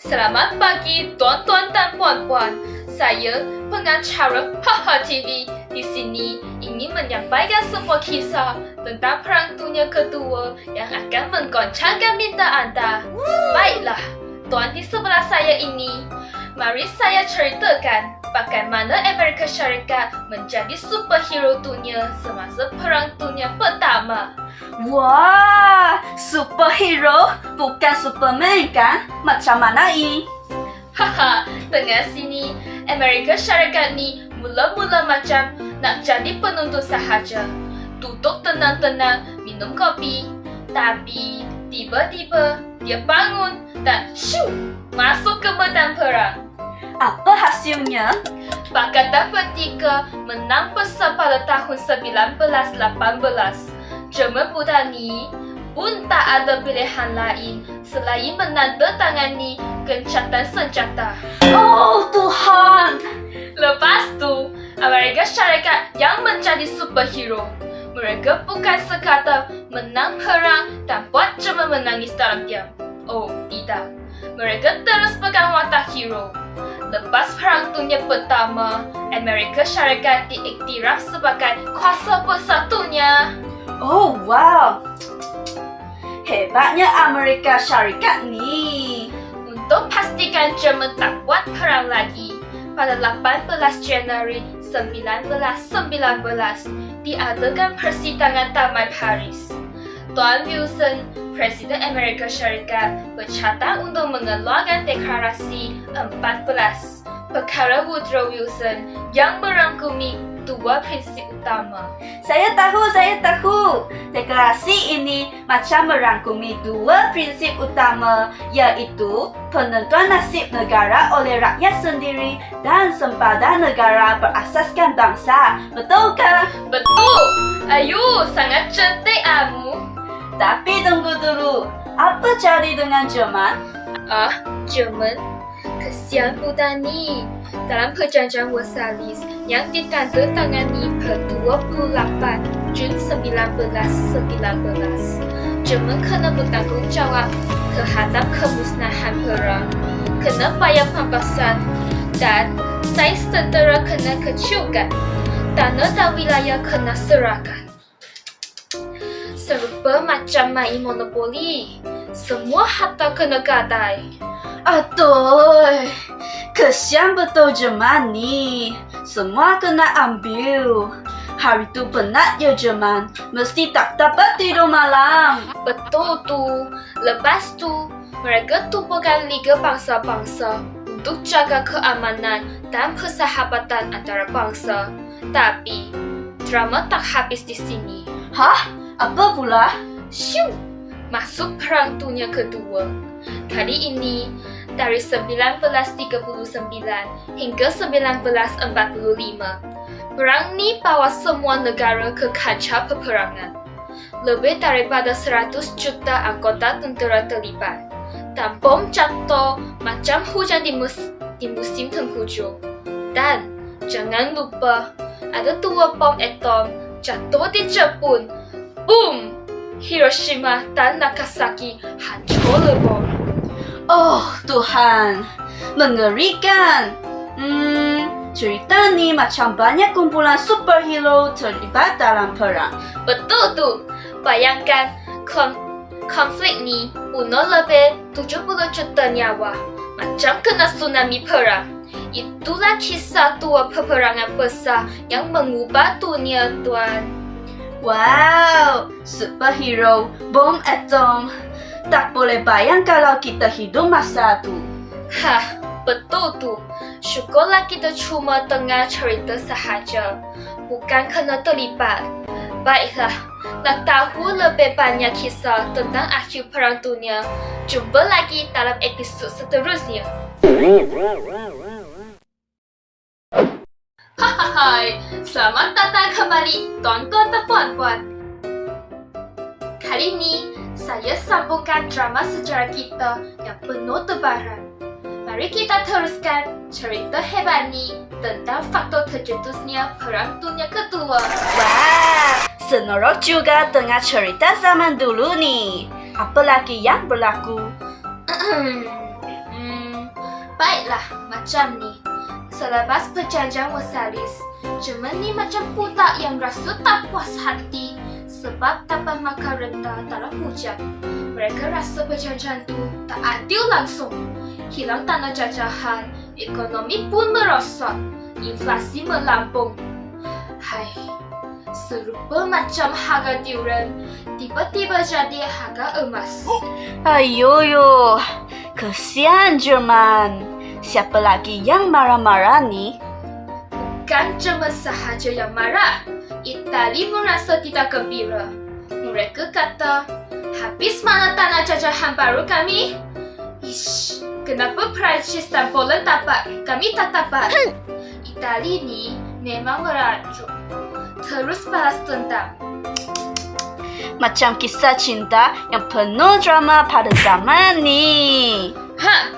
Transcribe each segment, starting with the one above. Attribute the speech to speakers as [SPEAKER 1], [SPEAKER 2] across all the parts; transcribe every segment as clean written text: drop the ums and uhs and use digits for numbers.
[SPEAKER 1] Selamat pagi tuan-tuan dan puan-puan. Saya pengacara Haha TV di sini ingin menyampaikan sebuah kisah tentang Perang Dunia Kedua yang akan menggoncangkan minda anda. Baiklah, tuan di sebelah saya ini, mari saya ceritakan bagaimana Amerika Syarikat menjadi superhero dunia semasa Perang Dunia Pertama.
[SPEAKER 2] Wah, superhero bukan Superman kan? Macam mana ini?
[SPEAKER 1] Haha, tengah sini Amerika Syarikat ni mula-mula macam nak jadi penuntut sahaja. Duduk tenang-tenang minum kopi. Tapi tiba-tiba dia bangun dan shoo, masuk ke medan perang.
[SPEAKER 2] Apa hasilnya?
[SPEAKER 1] Pakatan Pertiga menang besar pada tahun 1918. Jerman Brunei pun tak ada pilihan lain selain menandatangani gencatan senjata.
[SPEAKER 2] Oh Tuhan!
[SPEAKER 1] Lepas tu, Amerika Syarikat yang menjadi superhero. Mereka bukan sekadar menang perang dan buat Jerman menangis dalam diam. Oh, tidak. Mereka terus pegang watak hero. Lepas Perang Dunia Pertama, Amerika Syarikat diiktiraf sebagai kuasa bersatunya.
[SPEAKER 2] Oh wow! Hebatnya Amerika Syarikat ni.
[SPEAKER 1] Untuk pastikan Jerman tak buat perang lagi, pada 18 Januari 1919 diadakan persidangan damai Paris. Tuan Wilson, Presiden Amerika Syarikat, bercadang untuk mengeluarkan deklarasi 14 perkara Woodrow Wilson yang merangkumi dua prinsip utama.
[SPEAKER 2] Saya tahu. Deklarasi ini macam merangkumi dua prinsip utama, iaitu penentuan nasib negara oleh rakyat sendiri dan sempadan negara berasaskan bangsa. Betulkah?
[SPEAKER 1] Betul! Ayu, sangat cantik kamu.
[SPEAKER 2] Tapi tunggu dulu, apa jadi dengan Jerman?
[SPEAKER 1] Jerman? Kesian Brunei. Dalam perjanjian Versailles yang ditandatangani pada 28 Jun 1919, Jerman kena bertanggungjawab terhadap kemusnahan perang, kena bayar pembebasan dan saiz tentera kena kecilkan, tanah dan wilayah kena serahkan. Serupa macam main monopoli, semua harta kena gadai.
[SPEAKER 2] Aduh, kesian betul Jerman ni. Semua kena ambil. Hari tu penat ya Jerman. Mesti tak dapat tidur malam.
[SPEAKER 1] Betul tu. Lepas tu, mereka tubuhkan Liga Bangsa-Bangsa untuk jaga keamanan dan persahabatan antara bangsa. Tapi, drama tak habis di sini.
[SPEAKER 2] Hah? Apa pula?
[SPEAKER 1] Shoo! Masuk Perang Dunia Kedua. Kali ini, dari 1939 hingga 1945, perang ni bawa semua negara ke kancah peperangan. Lebih daripada 100 juta anggota tentera terlibat. Dan bom jatuh macam hujan di musim tengkujuh. Dan jangan lupa, ada 2 bom atom jatuh di Jepun. Boom! Hiroshima dan Nagasaki hancur lebur.
[SPEAKER 2] Oh Tuhan, mengerikan. Cerita ni macam banyak kumpulan superhero terlibat dalam perang.
[SPEAKER 1] Betul tu. Bayangkan konflik ni bunuh lebih 70 juta nyawa. Macam kena tsunami perang. Itulah kisah dua peperangan besar yang mengubah dunia, tuan.
[SPEAKER 2] Wow, superhero, bom atom. Tak boleh bayang kalau kita hidup masa tu.
[SPEAKER 1] Hah, betul tu. Syukurlah kita cuma dengar cerita sahaja, bukan kena terlibat. Baiklah, nak tahu lebih banyak kisah tentang akhir Perang Dunia, jumpa lagi dalam episod seterusnya. Hai, selamat datang kembali tuan-tuan dan puan-puan. Kali ini, saya sambungkan drama sejarah kita yang penuh tebaran. Mari kita teruskan cerita hebat ni tentang faktor tercetusnya Perang Dunia Kedua.
[SPEAKER 2] Wah, senorok juga dengar cerita zaman dulu ni. Apa lagi yang berlaku?
[SPEAKER 1] Baiklah, macam ni. Selepas perjanjian Versailles, Jerman ni macam budak yang rasa tak puas hati sebab dapat makan rendah dalam hujan. Mereka rasa perjanjian tu tak adil langsung. Hilang tanah jajahan, ekonomi pun merosot, inflasi melambung. Hai, serupa macam harga durian, tiba-tiba jadi harga emas.
[SPEAKER 2] Ayoyo, kesian Jerman. Siapa lagi yang marah-marah ni?
[SPEAKER 1] Bukan Jerman sahaja yang marah. Itali pun rasa tidak gembira. Mereka kata, habis mana tanah jajahan baru kami? Ish, kenapa Perancis dan Poland dapat, kami tak dapat? Itali ni memang merajuk. Terus balas dendam.
[SPEAKER 2] Macam kisah cinta yang penuh drama pada zaman ni.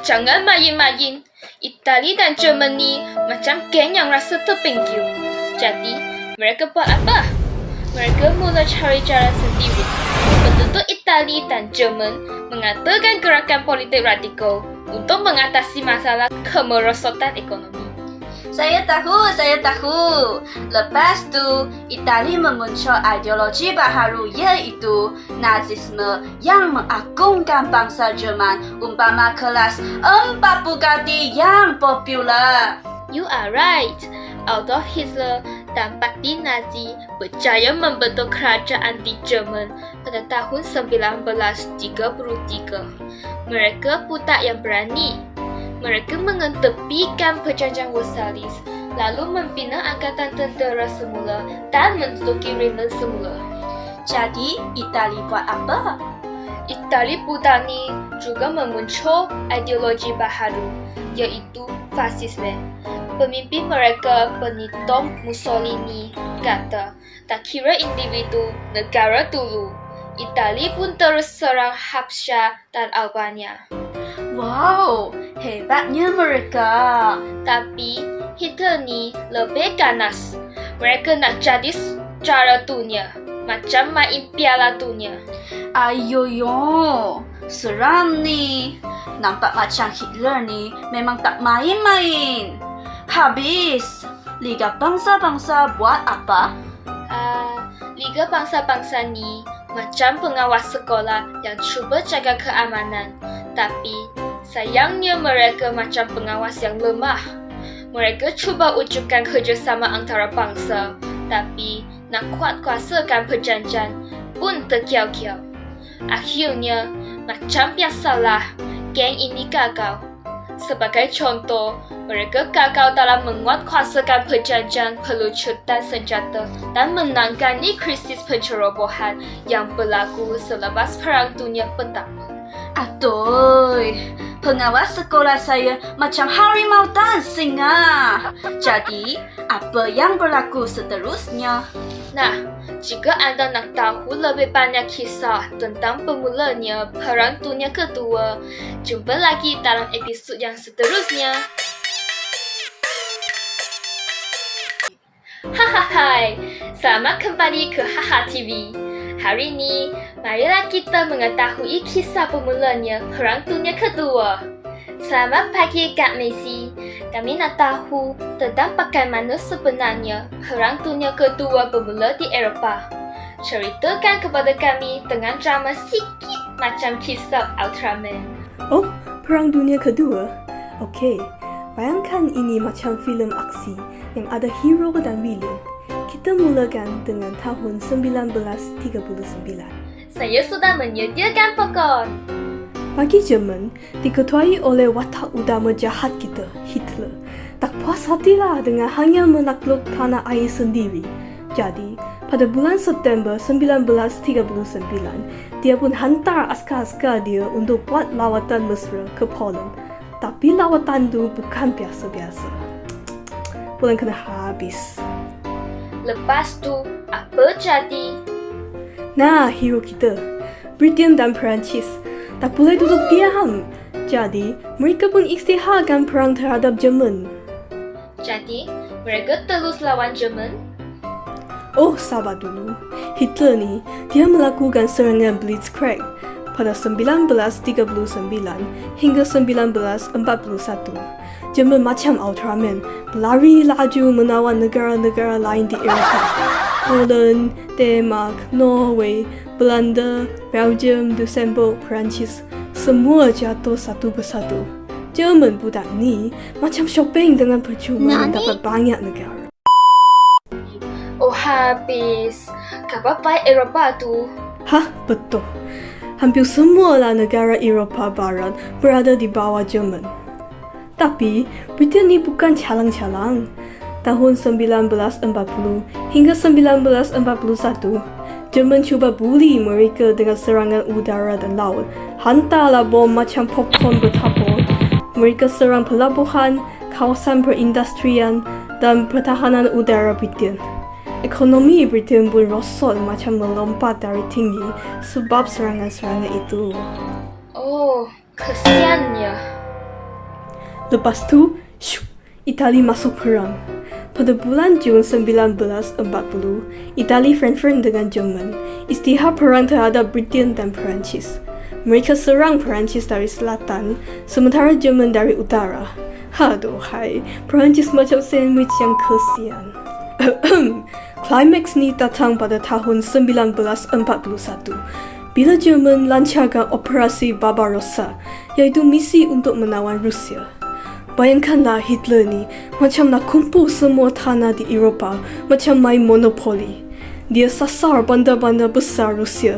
[SPEAKER 1] Jangan main-main. Itali dan Jerman ni macam geng yang rasa terpinggir. Jadi, mereka buat apa? Mereka mula cari jalan sendiri. Penduduk Itali dan Jerman mengatakan gerakan politik radikal untuk mengatasi masalah kemerosotan ekonomi.
[SPEAKER 2] Saya tahu. Lepas tu, Itali memuncul ideologi baharu iaitu Nazisme yang mengagungkan bangsa Jerman umpama kelas 4 Bugatti yang popular.
[SPEAKER 1] You are right. Adolf Hitler dan Parti Nazi berjaya membentuk kerajaan di Jerman pada tahun 1933. Mereka budak yang berani. Mereka mengetepikan perjanjian Versailles, lalu membina angkatan tentera semula dan menduduki Rhineland semula.
[SPEAKER 2] Jadi, Itali buat apa?
[SPEAKER 1] Itali budak ni juga memuncul ideologi baharu, iaitu fasisme. Pemimpin mereka, Benito Mussolini, kata, tak kira individu, negara dulu. Itali pun terus serang Habsya dan Albania.
[SPEAKER 2] Wow, hebatnya mereka.
[SPEAKER 1] Tapi Hitler ni lebih ganas. Mereka nak jadi juara dunia, macam main Piala Dunia.
[SPEAKER 2] Ayoyo, seram ni. Nampak macam Hitler ni memang tak main-main. Habis, Liga Bangsa-Bangsa buat apa?
[SPEAKER 1] Liga Bangsa-Bangsa ni macam pengawas sekolah yang cuba jaga keamanan. Tapi sayangnya mereka macam pengawas yang lemah. Mereka cuba wujudkan kerjasama antara bangsa, tapi nak kuat-kuasakan perjanjian pun terkiau-kiau. Akhirnya, macam biasalah, geng ini gagal. Sebagai contoh, mereka gagal dalam menguatkuasakan perjanjian pelucutan senjata dan menangani krisis pencerobohan yang berlaku selepas Perang Dunia Pertama.
[SPEAKER 2] Aduh, pengawas sekolah saya macam harimau dan singa. Jadi, apa yang berlaku seterusnya?
[SPEAKER 1] Nah, jika anda nak tahu lebih banyak kisah tentang bermulanya Perang Dunia Kedua, jumpa lagi dalam episod yang seterusnya. Hai, selamat kembali ke Haha TV. Hari ini, marilah kita mengetahui kisah bermulanya Perang Dunia Kedua. Selamat pagi Kak Messi. Kami nak tahu tentang bagaimana sebenarnya Perang Dunia Kedua bermula di Eropah. Ceritakan kepada kami dengan drama sikit macam kisah Ultraman.
[SPEAKER 3] Oh, Perang Dunia Kedua? Okey, bayangkan ini macam filem aksi yang ada hero dan villain. Kita mulakan dengan tahun 1939.
[SPEAKER 1] Saya sudah menyediakan popcorn.
[SPEAKER 3] Bagi Jerman, diketuai oleh watak utama jahat kita, Hitler. Tak puas hatilah dengan hanya menakluk tanah air sendiri. Jadi, pada bulan September 1939, dia pun hantar askar-askar dia untuk buat lawatan mesra ke Poland. Tapi lawatan itu bukan biasa-biasa. Poland kena habis.
[SPEAKER 1] Lepas tu, apa jadi?
[SPEAKER 3] Nah, hero kita, Britain dan Perancis, tak boleh duduk diam. Jadi, mereka pun isytiharkan perang terhadap Jerman.
[SPEAKER 1] Jadi, mereka terus lawan Jerman?
[SPEAKER 3] Oh, sabar dulu. Hitler ni, dia melakukan serangan Blitzkrieg. pada 1939 hingga 1941. Jerman macam Ultraman berlari laju menawan negara-negara lain di Eropah. Poland, Denmark, Norway, Belanda, Belgium, Luxembourg, Perancis semua jatuh satu persatu. Jerman budak ni macam shopping dengan percuma dapat banyak negara.
[SPEAKER 1] Oh habis. Kapal Eropah tu.
[SPEAKER 3] Hah, betul. Hampir semualah negara Eropah Barat berada di bawah Jerman. Tapi, Britain ni bukan calang-calang. Tahun 1940 hingga 1941, Jerman cuba bully mereka dengan serangan udara dan laut. Hantarlah bom macam popcorn bertabur. Mereka serang pelabuhan, kawasan perindustrian dan pertahanan udara Britain. Ekonomi Britain pun rosot macam melompat dari tinggi sebab serangan-serangan itu.
[SPEAKER 1] Oh, kesiannya.
[SPEAKER 3] Lepas tu, Itali masuk perang. Pada bulan Jun 1940, Itali friend-friend dengan Jerman. Istihar perang terhadap Britain dan Perancis. Mereka serang Perancis dari selatan, sementara Jerman dari utara. Aduhai, Perancis macam sandwich yang kesian. Climax ni datang pada tahun 1941 bila Jerman lancarkan operasi Barbarossa, iaitu misi untuk menawan Rusia. Bayangkanlah Hitler ni macam nak kumpul semua tanah di Eropah macam main monopoli. Dia sasar bandar-bandar besar Rusia,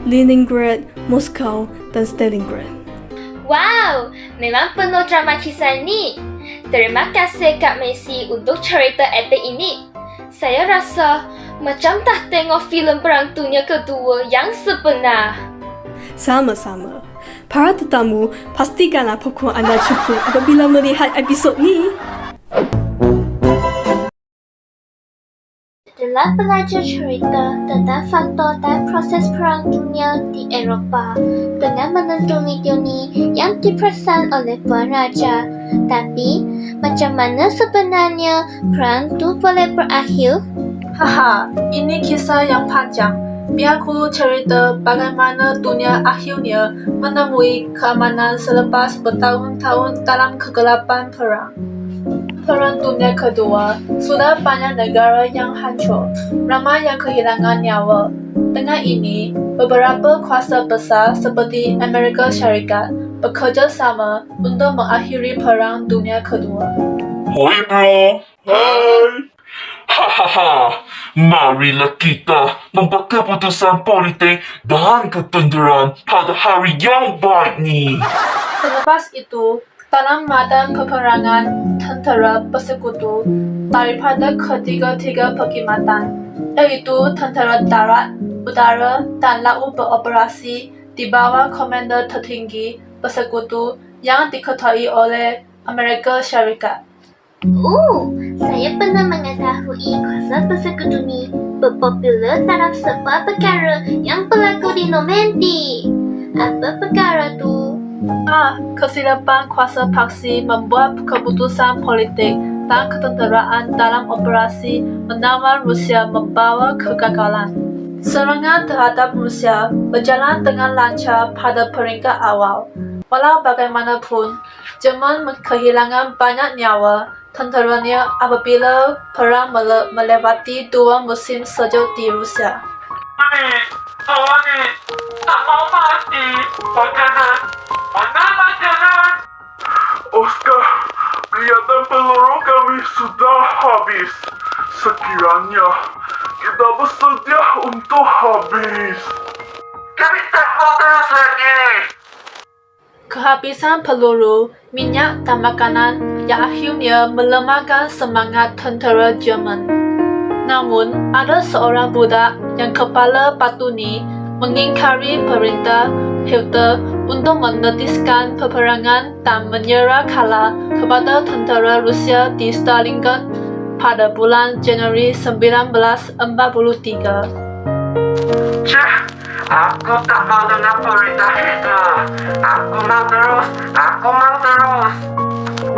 [SPEAKER 3] Leningrad, Moskow dan Stalingrad.
[SPEAKER 1] Wow, memang penuh drama kisah ni. Terima kasih Kak Messi untuk cerita epik ini. Saya rasa macam tak tengok filem Perang Dunia Kedua yang sebenar.
[SPEAKER 3] Sama-sama. Para tetamu, pastikanlah pokok anda cukup apabila melihat episod ni.
[SPEAKER 4] Setelah belajar cerita tentang faktor dan proses Perang Dunia di Eropah dengan menonton video ni yang dipesan oleh Puan Raja. Tapi, macam mana sebenarnya perang tu boleh berakhir?
[SPEAKER 5] Haha, ini kisah yang panjang. Biar aku cerita bagaimana dunia akhirnya menemui keamanan selepas bertahun-tahun dalam kegelapan perang. Perang Dunia Kedua, sudah banyak negara yang hancur, ramai yang kehilangan nyawa. Dengan ini, beberapa kuasa besar seperti Amerika Syarikat bekerjasama untuk mengakhiri Perang Dunia Kedua.
[SPEAKER 6] Hoi bro. Hai. Hahaha. Marilah kita membuat keputusan politik dan ketenteran pada hari yang baik ni.
[SPEAKER 5] Selepas itu, dalam medan peperangan, tentera bersekutu daripada ketiga-tiga perkhidmatan, iaitu tentera darat, udara dan laut beroperasi di bawah komander tertinggi bersekutu yang diketuai oleh Amerika Syarikat.
[SPEAKER 4] Saya pernah mengetahui kuasa bersekutu ni berpopular dalam sebuah perkara yang berlaku di Normandy. Apa perkara tu?
[SPEAKER 5] Kesilapan kuasa paksi membuat keputusan politik dan ketenteraan dalam operasi menawan Rusia membawa kegagalan. Serangan terhadap Rusia berjalan dengan lancar pada peringkat awal. Walau bagaimanapun, Jerman kehilangan banyak nyawa tenteranya apabila perang melewati dua musim sejuk di Rusia.
[SPEAKER 6] Tony, tak mau mati. Makanan. Oscar, kelihatan peluru kami sudah habis. Sekiranya kita bersedia untuk habis. Kami tak mau terus lagi.
[SPEAKER 5] Kehabisan peluru, minyak dan makanan yang akhirnya melemahkan semangat tentera Jerman. Namun, ada seorang budak yang kepala batu ni mengingkari perintah Hitler untuk menetiskan peperangan dan menyerah kalah kepada tentera Rusia di Stalingrad pada bulan Januari 1943.
[SPEAKER 6] Aku tak mau dengar perintah Hitler. Aku mau terus.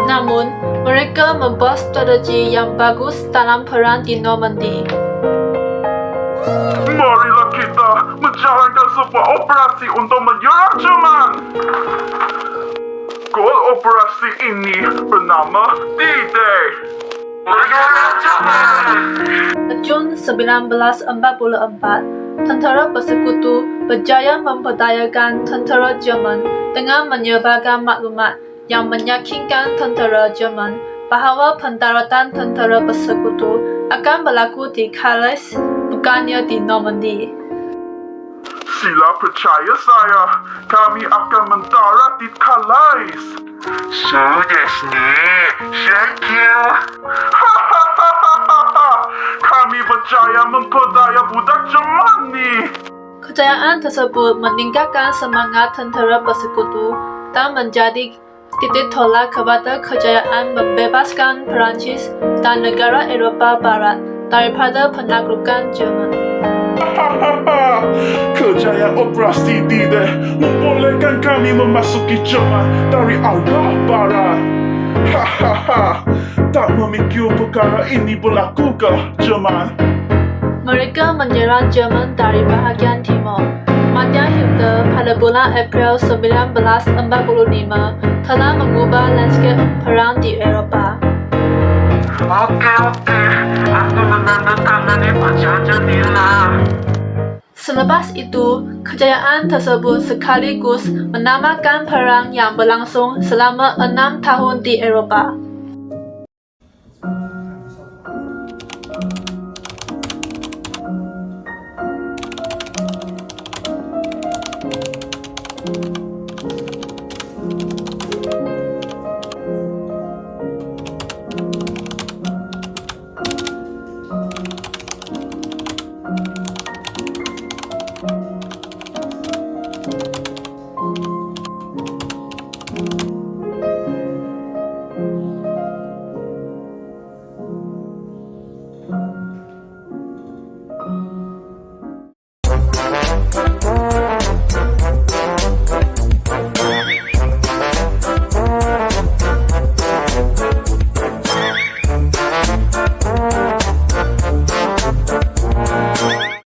[SPEAKER 5] Namun, mereka membuat strategi yang bagus dalam perang di Normandy.
[SPEAKER 6] Marilah kita menjalankan sebuah operasi untuk menyerang Jerman. Gol operasi ini bernama D-Day. Menyerang Jerman.
[SPEAKER 5] Jun 1944, tentara bersekutu berjaya memperdayakan tentara Jerman dengan menyebarkan maklumat yang meyakinkan tentara Jerman bahawa pendaratan tentara bersekutu akan berlaku di Calais, bukannya di Normandy.
[SPEAKER 6] Sila percaya saya, kami akan mendarat di Calais. Sudesne, thank you. Kami berjaya memperdaya budak Jerman ni.
[SPEAKER 5] Kejayaan tersebut meningkatkan semangat tentara bersekutu dan menjadi titik tolak kepada kejayaan membebaskan Perancis dan negara Eropah Barat daripada penaklukan Jerman.
[SPEAKER 6] Kejayaan operasi D-Day membolehkan kami memasuki Jerman dari arah barat. Tak memikir perkara ini berlaku ke Jerman.
[SPEAKER 5] Mereka menyerang Jerman dari bahagian timur. Kematian Hitler pada bulan April 1945 telah mengubah lanskap perang di Eropah.
[SPEAKER 6] Okey, aku menandatangani perjanjian.
[SPEAKER 5] Selepas itu, kejayaan tersebut sekaligus menamakan perang yang berlangsung selama 6 tahun di Eropah.